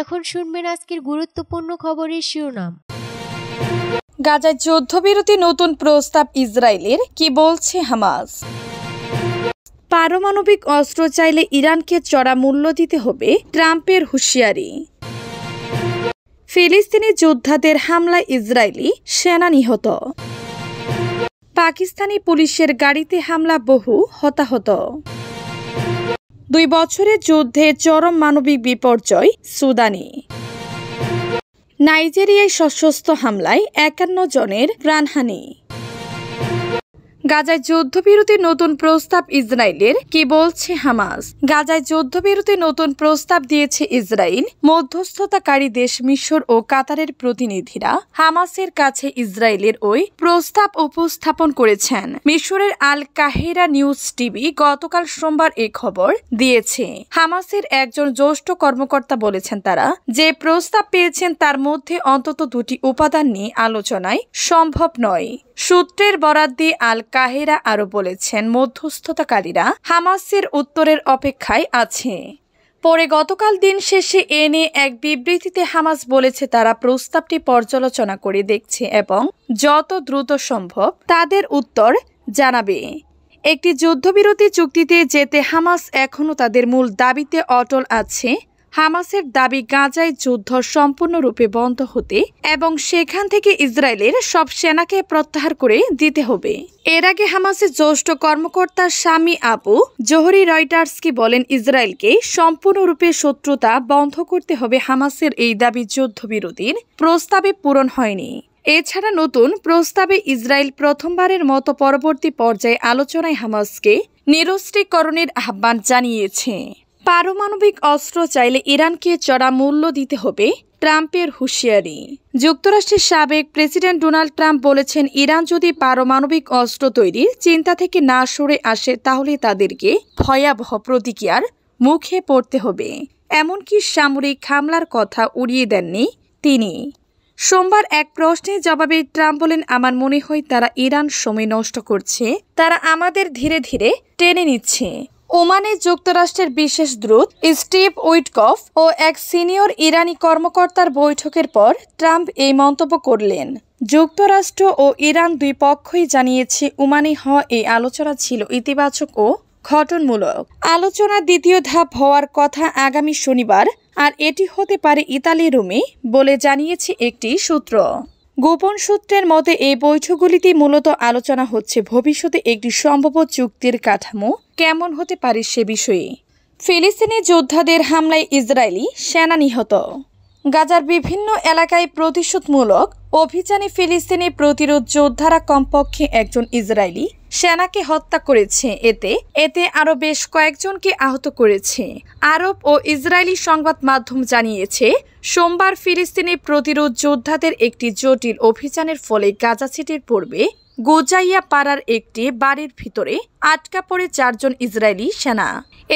এখন শুনবেন আজকের গুরুত্বপূর্ণ খবরের শিরোনাম। গাজায় যুদ্ধবিরতি নতুন প্রস্তাব ইসরায়েলের, কি বলছে হামাস? পারমাণবিক অস্ত্র চাইলে ইরানকে চড়া মূল্য দিতে হবে, ট্রাম্পের হুঁশিয়ারি। ফিলিস্তিনি যোদ্ধাদের হামলায় ইসরায়েলি সেনা নিহত। পাকিস্তানি পুলিশের গাড়িতে হামলা, বহু হতাহত। 2 বছরের যুদ্ধে চরম মানবিক বিপর্যয় সুদানে। নাইজেরিয়ায় সশস্ত্র হামলায় 51 জনের প্রাণহানি। গাজায় যুদ্ধবিরতির নতুন প্রস্তাব ইসরায়েলের, কি বলছে হামাস? গাজায় যুদ্ধবিরতির নতুন প্রস্তাব দিয়েছে ইসরায়েল। মধ্যস্থতাকারী দেশ মিশর ও কাতারের প্রতিনিধিরা হামাসের কাছে ইসরায়েলের ওই প্রস্তাব উপস্থাপন করেছেন। মিশরের আল কাহিরা নিউজ টিভি গতকাল সোমবার এই খবর দিয়েছে। হামাসের একজন জ্যেষ্ঠ কর্মকর্তা বলেছেন, তারা যে প্রস্তাব পেয়েছেন তার মধ্যে অন্তত 2টি উপাদান নিয়ে আলোচনায় সম্ভব নয়। সূত্রের বরাত দিয়ে আল কাহিরা আরও বলেছেন, মধ্যস্থতাকারীরা হামাসের উত্তরের অপেক্ষায় আছে। পরে গতকাল দিন শেষে এ নিয়ে এক বিবৃতিতে হামাস বলেছে, তারা প্রস্তাবটি পর্যালোচনা করে দেখছে এবং যত দ্রুত সম্ভব তাদের উত্তর জানাবে। একটি যুদ্ধবিরতি চুক্তিতে যেতে হামাস এখনও তাদের মূল দাবিতে অটল আছে। হামাসের দাবি, গাজায় যুদ্ধ সম্পূর্ণরূপে বন্ধ হতে এবং সেখান থেকে ইসরায়েলের সব সেনাকে প্রত্যাহার করে দিতে হবে। এর আগে হামাসের জ্যেষ্ঠ কর্মকর্তা শামি আবু জোহরি রয়টার্সকে বলেন, ইসরায়েলকে সম্পূর্ণরূপে শত্রুতা বন্ধ করতে হবে। হামাসের এই দাবি যুদ্ধবিরতির প্রস্তাবে পূরণ হয়নি। এছাড়া নতুন প্রস্তাবে ইসরায়েল প্রথমবারের মতো পরবর্তী পর্যায়ে আলোচনায় হামাসকে নিরস্ত্রীকরণের আহ্বান জানিয়েছে। পারমাণবিক অস্ত্র চাইলে ইরানকে চড়া মূল্য দিতে হবে, ট্রাম্পের হুঁশিয়ারি। যুক্তরাষ্ট্রের সাবেক প্রেসিডেন্ট ডোনাল্ড ট্রাম্প বলেছেন, ইরান যদি পারমাণবিক অস্ত্র তৈরির চিন্তা থেকে না সরে আসে তাহলে তাদেরকে ভয়াবহ প্রতিক্রিয়ার মুখে পড়তে হবে। এমনকি সামরিক হামলার কথা উড়িয়ে দেননি তিনি। সোমবার এক প্রশ্নের জবাবে ট্রাম্প বলেন, আমার মনে হয় তারা ইরান সময় নষ্ট করছে, তারা আমাদের ধীরে ধীরে টেনে নিচ্ছে। ওমানে যুক্তরাষ্ট্রের বিশেষ দূত স্টিভ উইটকফ ও এক সিনিয়র ইরানি কর্মকর্তার বৈঠকের পর ট্রাম্প এই মন্তব্য করলেন। যুক্তরাষ্ট্র ও ইরান দুই পক্ষই জানিয়েছে, ওমানে হওয়া এই আলোচনা ছিল ইতিবাচক ও গঠনমূলক। আলোচনার দ্বিতীয় ধাপ হওয়ার কথা আগামী শনিবার, আর এটি হতে পারে ইতালি রোমে বলে জানিয়েছে একটি সূত্র। গোপন সূত্রের মতে এই বৈঠকগুলিতে মূলত আলোচনা হচ্ছে ভবিষ্যতে একটি সম্ভাব্য চুক্তির কাঠামো কেমন হতে পারে সে বিষয়ে। ফিলিস্তিনি যোদ্ধাদের হামলায় ইসরায়েলি সেনা নিহত। গাজার বিভিন্ন এলাকায় প্রতিশোধমূলক অভিযানে ফিলিস্তিনি প্রতিরোধ যোদ্ধারা কমপক্ষে একজন ইসরায়েলি সেনাকে হত্যা করেছে। এতে আরও বেশ কয়েকজনকে আহত করেছে। আরব ও ইসরায়েলি সংবাদ মাধ্যম জানিয়েছে, সোমবার ফিলিস্তিনি প্রতিরোধ যোদ্ধাদের একটি জটিল অভিযানের ফলে গাজা সিটির পূর্বে গোজাইয়া পাড়ার একটি বাড়ির ভিতরে আটকা পড়ে 4 জন ইসরায়েলি সেনা।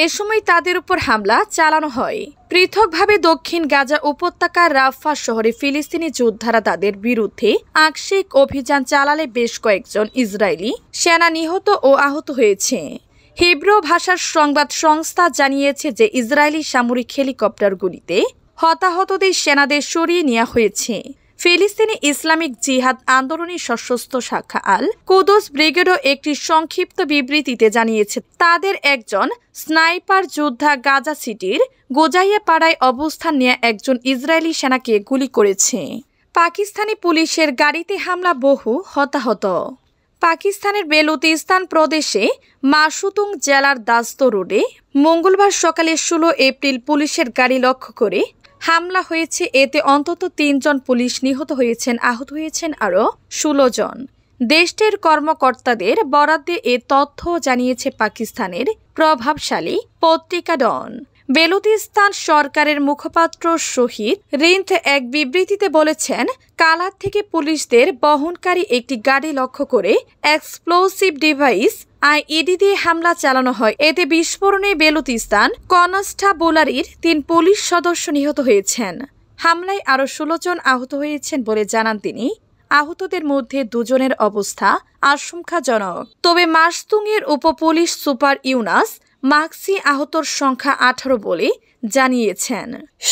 এ সময় তাদের উপর হামলা চালানো হয়। পৃথকভাবে দক্ষিণ গাজা উপত্যকার রাফা শহরে ফিলিস্তিনি যোদ্ধারা তাদের বিরুদ্ধে আংশিক অভিযান চালালে বেশ কয়েকজন ইসরায়েলি সেনা নিহত ও আহত হয়েছে। হিব্রু ভাষার সংবাদ সংস্থা জানিয়েছে যে ইসরায়েলি সামরিক হেলিকপ্টারগুলিতে হতাহতদের সেনাদের সরিয়ে নেওয়া হয়েছে। ফিলিস্তিনি ইসলামিক জিহাদ আন্দোলনের সশস্ত্র শাখা আল কুদস ব্রিগেডও একটি সংক্ষিপ্ত বিবৃতিতে জানিয়েছে, তাদের একজন স্নাইপার যোদ্ধা গাজা সিটির গোজাইয়া পাড়ায় অবস্থান নিয়ে একজন ইসরায়েলি সেনাকে গুলি করেছে। পাকিস্তানি পুলিশের গাড়িতে হামলা, বহু হতাহত। পাকিস্তানের বেলুচিস্তান প্রদেশে মাসুতুং জেলার দাস্ত রোডে মঙ্গলবার সকালে 16 এপ্রিল পুলিশের গাড়ি লক্ষ্য করে হামলা হয়েছে। এতে অন্তত 3 জন পুলিশ নিহত হয়েছেন, আহত হয়েছেন আরও 16 জন। দেশটির কর্মকর্তাদের বরাদ্দে এ তথ্য জানিয়েছে পাকিস্তানের প্রভাবশালী পত্রিকা ডন। বেলুচিস্তান সরকারের মুখপাত্র শহীদ রিন্থ এক বিবৃতিতে বলেছেন, কালার থেকে পুলিশদের বহনকারী একটি গাড়ি লক্ষ্য করে এক্সপ্লোসিভ ডিভাইস আইইডি দিয়ে হামলা চালানো হয়। এতে বিস্ফোরণে বেলুচিস্তান কনস্টাবুলারির 3 পুলিশ সদস্য নিহত হয়েছেন। হামলায় আরও 16 জন আহত হয়েছেন বলে জানান তিনি। আহতদের মধ্যে 2 জনের অবস্থা আশঙ্কাজনক। তবে মাসতুংয়ের উপ পুলিশ সুপার ইউনাস মাক্সি আহতর সংখ্যা 18 বলে জানিয়েছেন।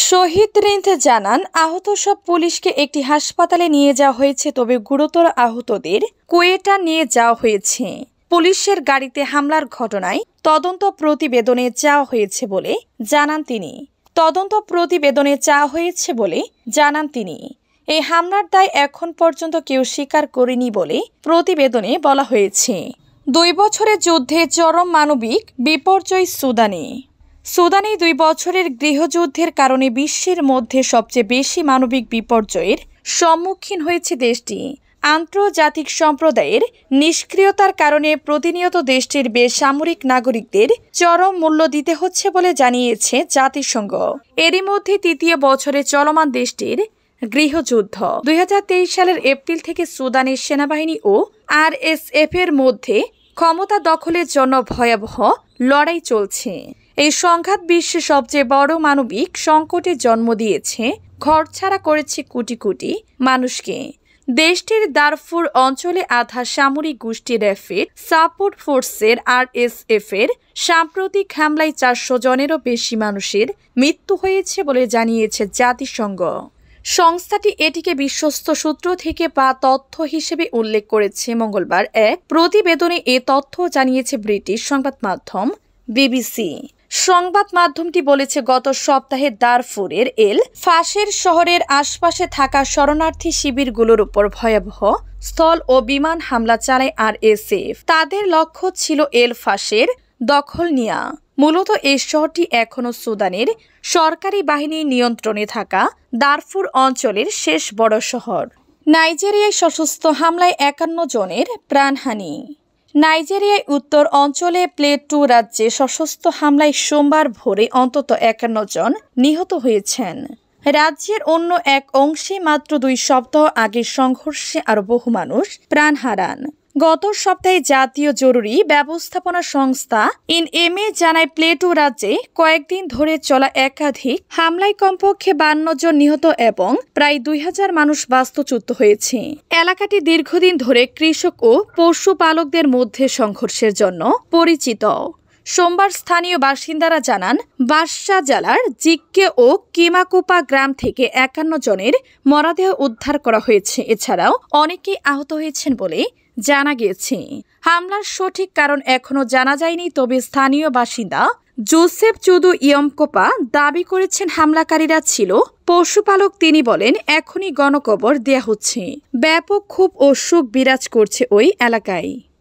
শহীদ রিন্দ জানান, আহত সব পুলিশকে একটি হাসপাতালে নিয়ে যাওয়া হয়েছে, তবে গুরুতর আহতদের কোয়েটা নিয়ে যাওয়া হয়েছে। পুলিশের গাড়িতে হামলার ঘটনায় তদন্ত প্রতিবেদনে চাওয়া হয়েছে বলে জানান তিনি। এই হামলার দায় এখন পর্যন্ত কেউ স্বীকার করেনি বলে প্রতিবেদনে বলা হয়েছে। 2 বছরের যুদ্ধে চরম মানবিক বিপর্যয় সুদানে 2 বছরের গৃহযুদ্ধের কারণে বিশ্বের মধ্যে সবচেয়ে বেশি মানবিক বিপর্যয়ের সম্মুখীন হয়েছে দেশটি। আন্তর্জাতিক সম্প্রদায়ের নিষ্ক্রিয়তার কারণে প্রতিনিয়ত দেশটির বেসামরিক নাগরিকদের চরম মূল্য দিতে হচ্ছে বলে জানিয়েছে জাতিসংঘ। এরই মধ্যে 3য় বছরে চলমান দেশটির গৃহযুদ্ধ। 2023 সালের এপ্রিল থেকে সুদানের সেনাবাহিনী ও RSF এর মধ্যে ক্ষমতা দখলের জন্য ভয়াবহ লড়াই চলছে। এই সংঘাত বিশ্বের সবচেয়ে বড় মানবিক সংকটের জন্ম দিয়েছে, ঘরছাড়া করেছে কোটি কোটি মানুষকে। দেশটির দারফুর অঞ্চলে আধা সামরিক গোষ্ঠী র্যাপিড সাপোর্ট ফোর্সের RSF এর সাম্প্রতিক হামলায় 400 জনেরও বেশি মানুষের মৃত্যু হয়েছে বলে জানিয়েছে জাতিসংঘ। সংস্থাটি এটিকে বিশ্বস্ত সূত্র থেকে পাওয়া তথ্য হিসেবে উল্লেখ করেছে। মঙ্গলবার এক প্রতিবেদনে এ তথ্য জানিয়েছে ব্রিটিশ সংবাদ মাধ্যম BBC। সংবাদ মাধ্যমটি বলেছে, গত সপ্তাহে দারফুরের এল ফাশের শহরের আশপাশে থাকা শরণার্থী শিবিরগুলোর উপর ভয়াবহ স্থল ও বিমান হামলা চালায় RSF। তাদের লক্ষ্য ছিল এল ফাশের দখল নেওয়া। মূলত এই শহরটি এখনও সুদানের সরকারি বাহিনীর নিয়ন্ত্রণে থাকা দারফুর অঞ্চলের শেষ বড় শহর। নাইজেরিয়ায় সশস্ত্র হামলায় 51 জনের প্রাণহানি। নাইজেরিয়ায় উত্তর অঞ্চলে প্লেটো রাজ্যে সশস্ত্র হামলায় সোমবার ভোরে অন্তত 51 জন নিহত হয়েছেন। রাজ্যের অন্য এক অংশে মাত্র 2 সপ্তাহ আগে সংঘর্ষে আরও বহু মানুষ প্রাণ হারান। গত সপ্তাহে জাতীয় জরুরি ব্যবস্থাপনা সংস্থা INEME জানায়, প্লেটো রাজ্যে কয়েকদিন ধরে চলা একাধিক হামলায় কমপক্ষে 52 জন নিহত এবং প্রায় 2000 মানুষ বাস্তুচ্যুত হয়েছে। এলাকাটি দীর্ঘদিন ধরে কৃষক ও পশুপালকদের মধ্যে সংঘর্ষের জন্য পরিচিত। সোমবার স্থানীয় বাসিন্দারা জানান, বাসা জেলার জিক্কে ও কিমাকুপা গ্রাম থেকে 51 জনের মরদেহ উদ্ধার করা হয়েছে। এছাড়াও অনেকেই আহত হয়েছেন বলে জানা গেছে। হামলার সঠিক কারণ এখনও জানা যায়নি, তবে স্থানীয় বাসিন্দা জোসেফ চুদু ইয়মকোপা দাবি করেছেন হামলাকারীরা ছিল পশুপালক। তিনি বলেন, এখনই গণকবর দেয়া হচ্ছে। ব্যাপক ক্ষোভ ও শোক বিরাজ করছে ওই এলাকায়।